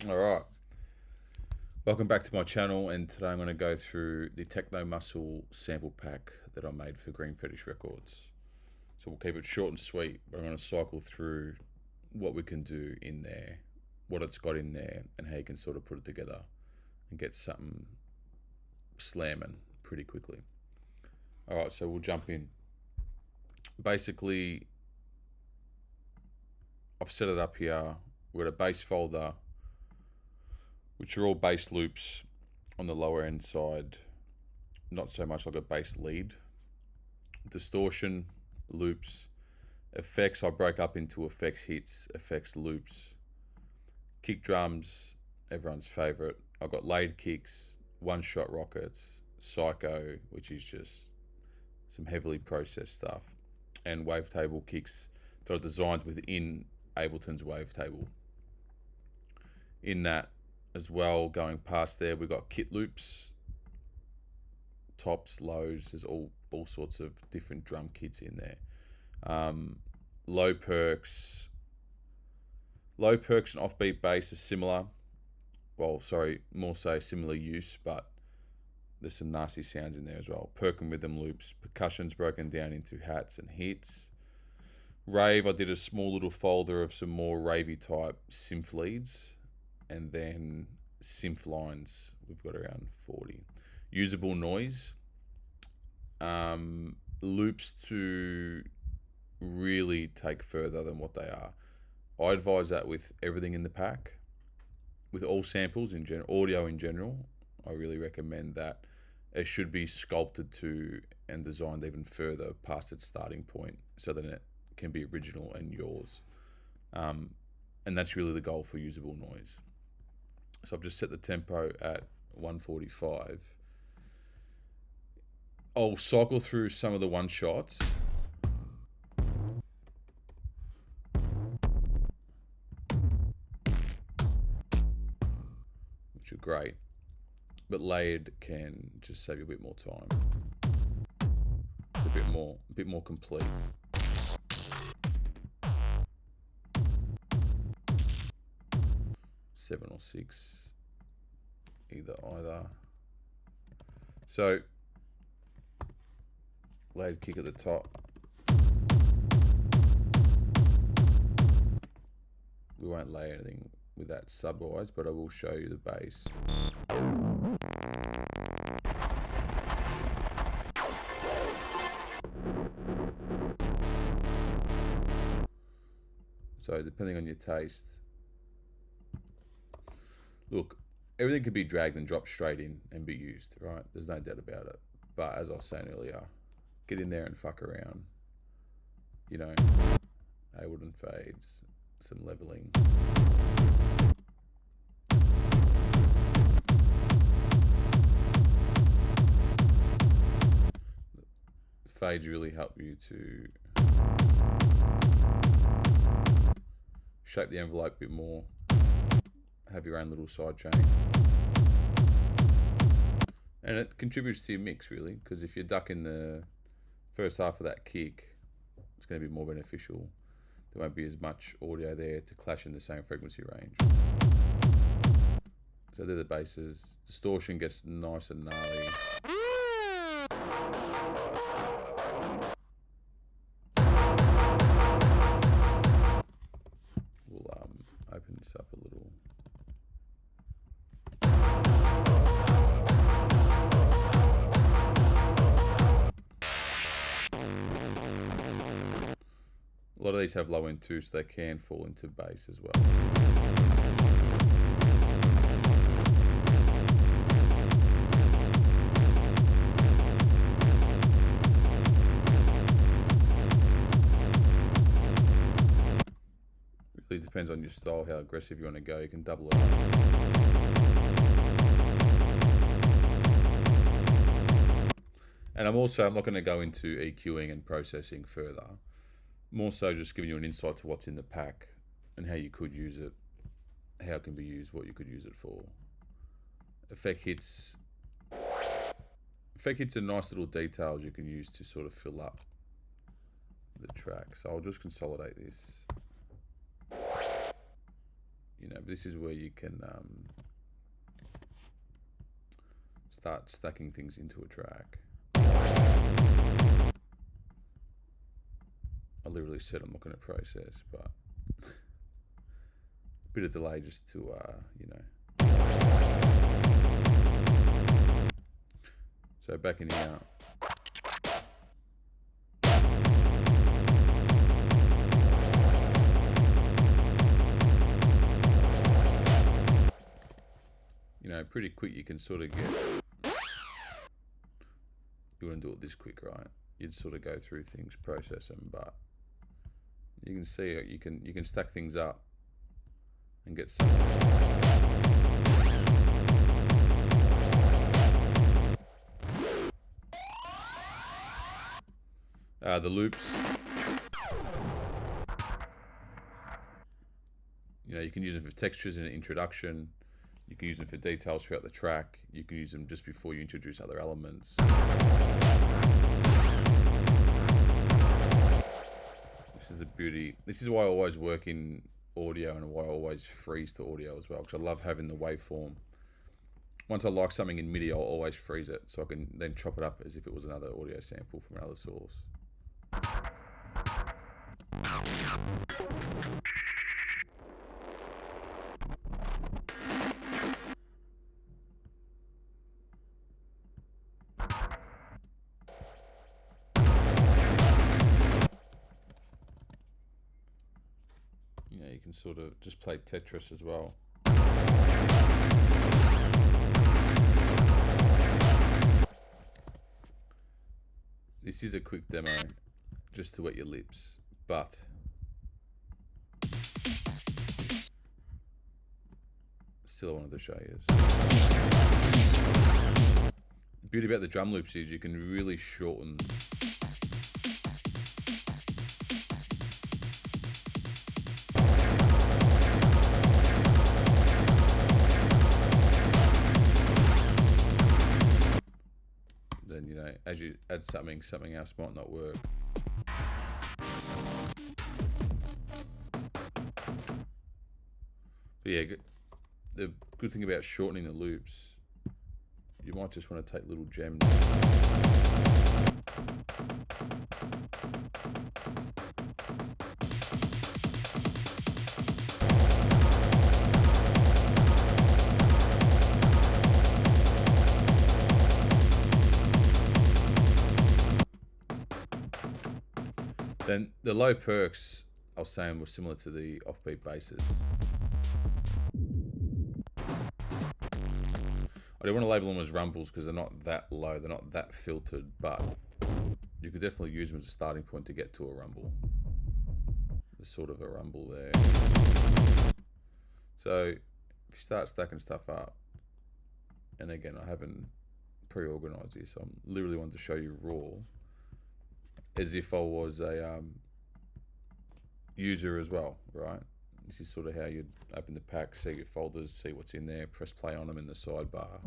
Alright, welcome back to my channel, and today I'm going to go through the Techno Muscle sample pack that I made for Green Fetish Records. So we'll keep it short and sweet, but I'm going to cycle through what we can do in there, what it's got in there, and how you can sort of put it together and get something slamming pretty quickly. Alright, so we'll jump in. Basically, I've set it up here. We've got a bass folder, which are all bass loops on the lower end side, not so much like a bass lead. Distortion, loops, effects I broke up into effects hits, effects loops, kick drums, everyone's favorite. I've got laid kicks, one-shot rockets, psycho, which is just some heavily processed stuff, and wavetable kicks that are designed within Ableton's wavetable. In that as well, going past there, we've got kit loops, tops, lows. There's all sorts of different drum kits in there. Low perks and offbeat bass are similar. Well, sorry, more so similar use, but there's some nasty sounds in there as well. Perk and rhythm loops, percussion's broken down into hats and hits. Rave, I did a small little folder of some more ravey type synth leads, and then synth lines, we've got around 40. Usable noise, loops to really take further than what they are. I advise that with everything in the pack, with all samples in general, audio in general. I really recommend that it should be sculpted to and designed even further past its starting point, so that it can be original and yours. And that's really the goal for usable noise. So I've just set the tempo at 145. I'll cycle through some of the one shots. Which are great. But layered can just save you a bit more time. It's a bit more complete. Seven or six, either. So, layered kick at the top. We won't lay anything with that sub-wise, but I will show you the bass. So, depending on your taste. Look, everything can be dragged and dropped straight in and be used, right? There's no doubt about it. But as I was saying earlier, get in there and fuck around. You know, Ableton fades, some leveling. Fades really help you to shape the envelope a bit more. Have your own little side chain, and it contributes to your mix really, because if you're ducking the first half of that kick, it's going to be more beneficial. There won't be as much audio there to clash in the same frequency range. So they're the basses. Distortion gets nice and gnarly. We'll open this up a little. A lot of these have low end too, so they can fall into bass as well. Really depends on your style, how aggressive you want to go. You can double it up. And I'm not going to go into EQing and processing further. More so just giving you an insight to what's in the pack and how you could use it, how it can be used, what you could use it for. Effect hits are nice little details you can use to sort of fill up the track. So I'll just consolidate this. you know, this is where you can start stacking things into a track. I literally said I'm not going to process, but a bit of delay just to, you know. So back in here. You know, pretty quick you can sort of get, you wouldn't do it this quick, right? You'd sort of go through things, process them, but you can see it, you can stack things up and get some. The loops, you know, you can use them for textures in an introduction. You can use them for details throughout the track. You can use them just before you introduce other elements. This is the beauty. This is why I always work in audio and why I always freeze to audio as well, because I love having the waveform. Once I like something in MIDI, I'll always freeze it so I can then chop it up as if it was another audio sample from another source. You know, you can sort of just play Tetris as well. This is a quick demo just to wet your lips, but still I wanted to show you. The beauty about the drum loops is you can really shorten then, you know, as you add something else might not work. But yeah, the good thing about shortening the loops, you might just want to take little gems. Then the low perks, I was saying, were similar to the offbeat basses. I don't want to label them as rumbles because they're not that low, they're not that filtered, but you could definitely use them as a starting point to get to a rumble. There's sort of a rumble there. So if you start stacking stuff up, and again, I haven't pre-organized this, so I'm literally wanting to show you raw, as if I was a user as well, right? This is sort of how you'd open the pack, see your folders, see what's in there, press play on them in the sidebar.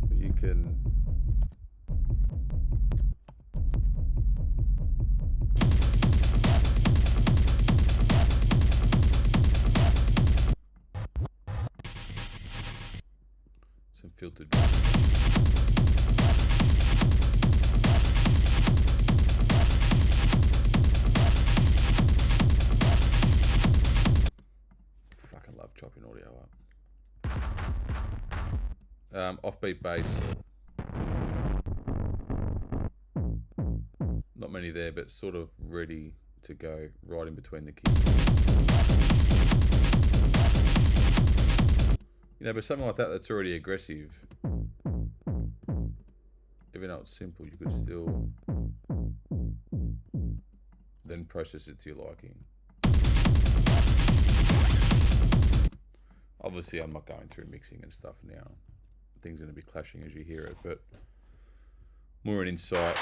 But you can some filtered. Fucking love chopping audio up. Offbeat bass. Not many there, but sort of ready to go right in between the keys. You know, but something like that that's already aggressive, even though it's simple, you could still then process it to your liking. Obviously, I'm not going through mixing and stuff now. Things are going to be clashing as you hear it, but more an insight.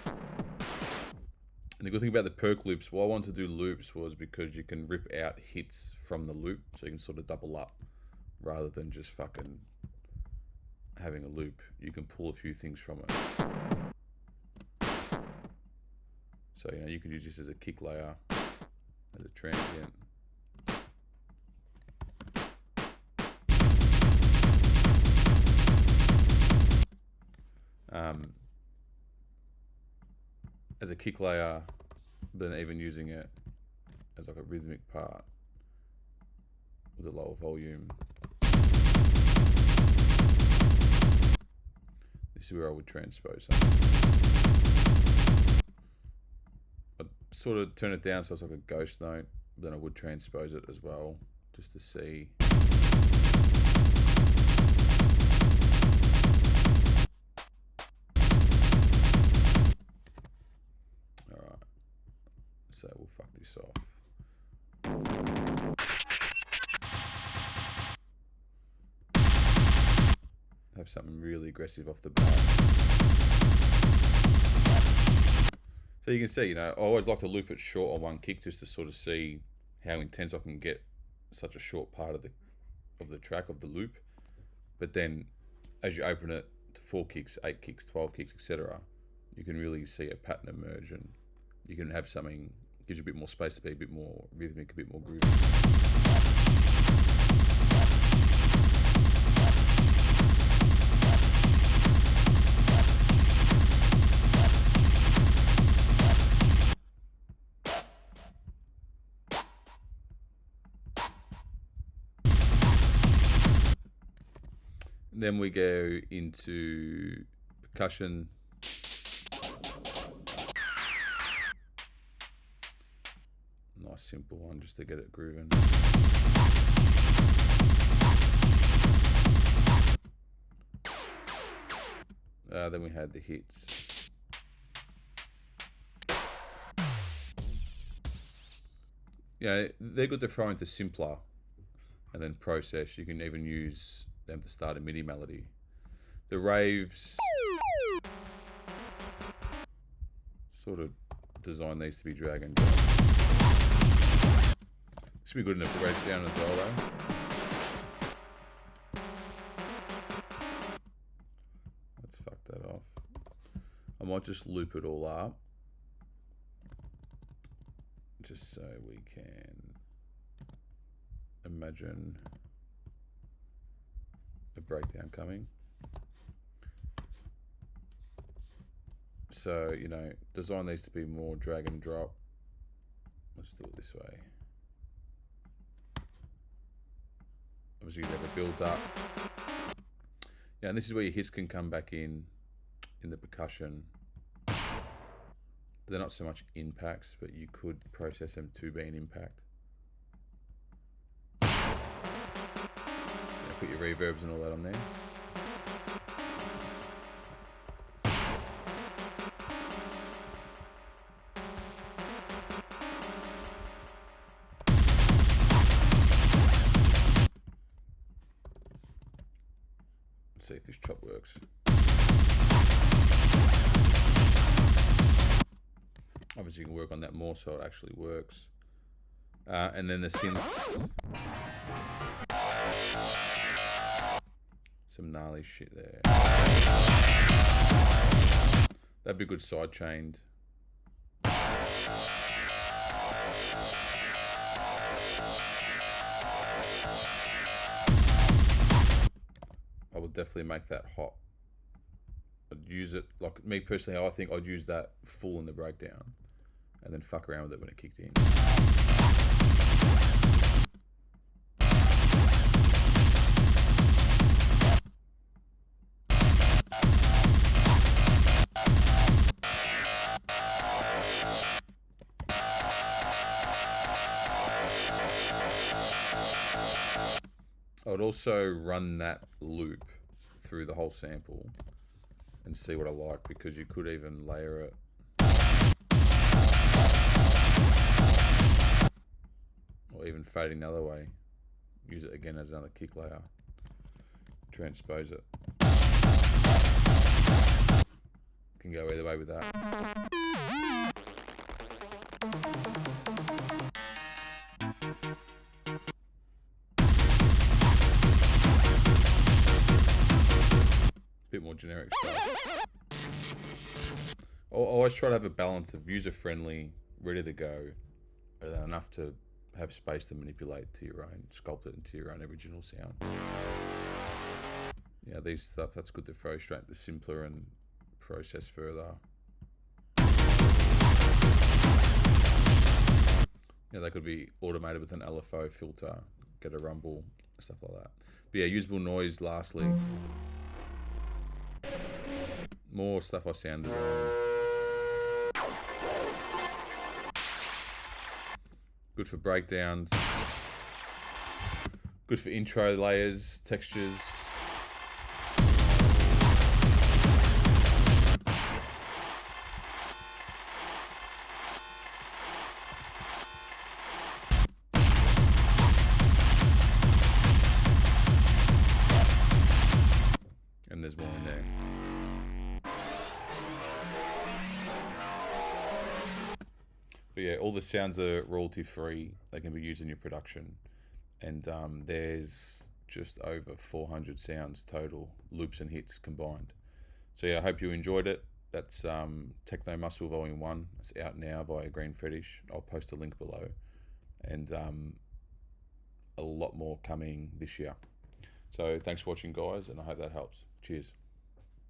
And the good thing about the perk loops, why I wanted to do loops was because you can rip out hits from the loop, so you can sort of double up rather than just fucking having a loop. You can pull a few things from it. So, you know, you could use this as a kick layer, as a transient. As a kick layer, but then even using it as like a rhythmic part with a lower volume. This is where I would transpose something. I'd sort of turn it down so it's like a ghost note, but then I would transpose it as well, just to see. Alright, so we'll fuck this off. Have something really aggressive off the bat. So you can see, you know, I always like to loop it short on one kick just to sort of see how intense I can get such a short part of the track, of the loop. But then as you open it to 4 kicks, 8 kicks, 12 kicks, etc., you can really see a pattern emerge, and you can have something, gives you a bit more space to be a bit more rhythmic, a bit more groovy. Then we go into percussion. Nice simple one just to get it grooving. Then we had the hits. Yeah, they're good to throw into simpler and then process. You can even use them to start a MIDI melody. The raves, sort of design these to be drag and drop. This will be good in a breakdown as well though. Let's fuck that off. I might just loop it all up, just so we can imagine a breakdown coming. So, you know, design needs to be more drag and drop. Let's do it this way. Obviously you have a build up. Yeah, and this is where your hits can come back in the percussion. But they're not so much impacts, but you could process them to be an impact. Put your reverbs and all that on there. Let's see if this chop works. Obviously you can work on that more so it actually works. And then the synths. Some gnarly shit there. That'd be good side chained. I would definitely make that hot. I'd use it, like me personally, I think I'd use that full in the breakdown and then fuck around with it when it kicked in. I would also run that loop through the whole sample and see what I like, because you could even layer it. Or even fading the other way. Use it again as another kick layer. Transpose it. Can go either way with that. Bit more generic stuff. always try to have a balance of user-friendly, ready to go, and then enough to have space to manipulate to your own, sculpt it into your own original sound. Yeah, these stuff, that's good to throw straight to simpler and process further. Yeah, they could be automated with an LFO filter, get a rumble, stuff like that. But yeah, usable noise lastly. More stuff I sounded on. Good for breakdowns. Good for intro layers, textures. And there's more in there. But yeah, all the sounds are royalty free. They can be used in your production. And there's just over 400 sounds total, loops and hits combined. So yeah, I hope you enjoyed it. That's Techno Muscle Volume 1. It's out now via Green Fetish. I'll post a link below. And a lot more coming this year. So thanks for watching, guys, and I hope that helps. Cheers.